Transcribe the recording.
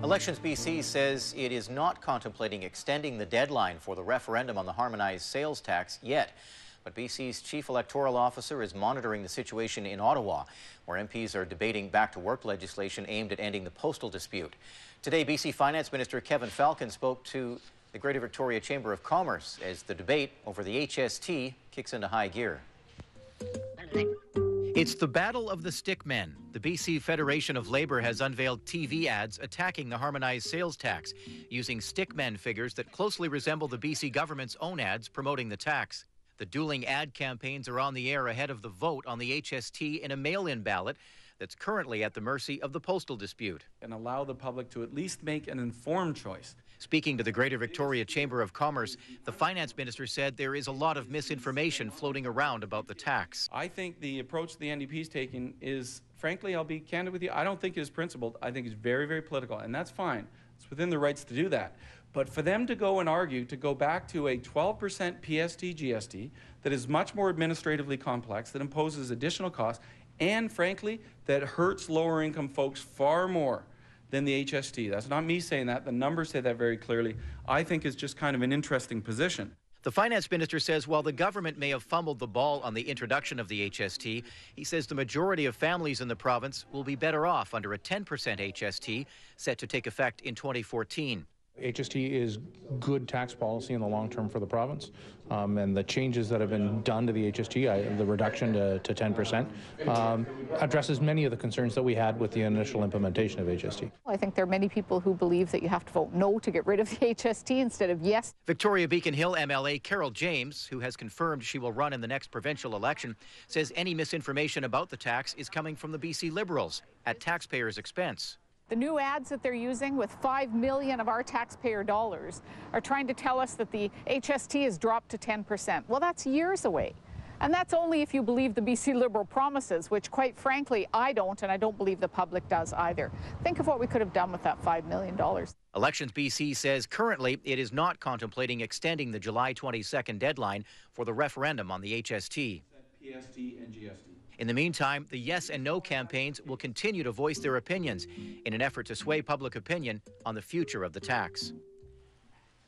Elections BC says it is not contemplating extending the deadline for the referendum on the harmonized sales tax yet. But BC's chief electoral officer is monitoring the situation in Ottawa, where MPs are debating back-to-work legislation aimed at ending the postal dispute. Today, BC Finance Minister Kevin Falcon spoke to the Greater Victoria Chamber of Commerce as the debate over the HST kicks into high gear. It's the battle of the stickmen. The BC Federation of Labour has unveiled TV ads attacking the harmonized sales tax, using stickmen figures that closely resemble the BC government's own ads promoting the tax. The dueling ad campaigns are on the air ahead of the vote on the HST in a mail-in ballot that's currently at the mercy of the postal dispute. And allow the public to at least make an informed choice. Speaking to the Greater Victoria Chamber of Commerce, the finance minister said there is a lot of misinformation floating around about the tax. I think the approach the NDP is taking is, frankly, I'll be candid with you, I don't think it is principled. I think it's very, very political, and that's fine. It's within their rights to do that. But for them to go and argue to go back to a 12% PST GST that is much more administratively complex, that imposes additional costs, and frankly, that hurts lower income folks far more than the HST. That's not me saying that. The numbers say that very clearly. I think is just kind of an interesting position. The finance minister says while the government may have fumbled the ball on the introduction of the HST, he says the majority of families in the province will be better off under a 10% HST set to take effect in 2014. HST is good tax policy in the long term for the province, and the changes that have been done to the HST, the reduction to 10%, addresses many of the concerns that we had with the initial implementation of HST. I think there are many people who believe that you have to vote no to get rid of the HST instead of yes. Victoria Beacon Hill MLA Carol James, who has confirmed she will run in the next provincial election, says any misinformation about the tax is coming from the BC Liberals at taxpayers' expense. The new ads that they're using with $5 million of our taxpayer dollars are trying to tell us that the HST has dropped to 10%. Well, that's years away. And that's only if you believe the BC Liberal promises, which quite frankly, I don't, and I don't believe the public does either. Think of what we could have done with that $5 million. Elections BC says currently it is not contemplating extending the July 22nd deadline for the referendum on the HST. PST and GST. In the meantime, the yes and no campaigns will continue to voice their opinions in an effort to sway public opinion on the future of the tax.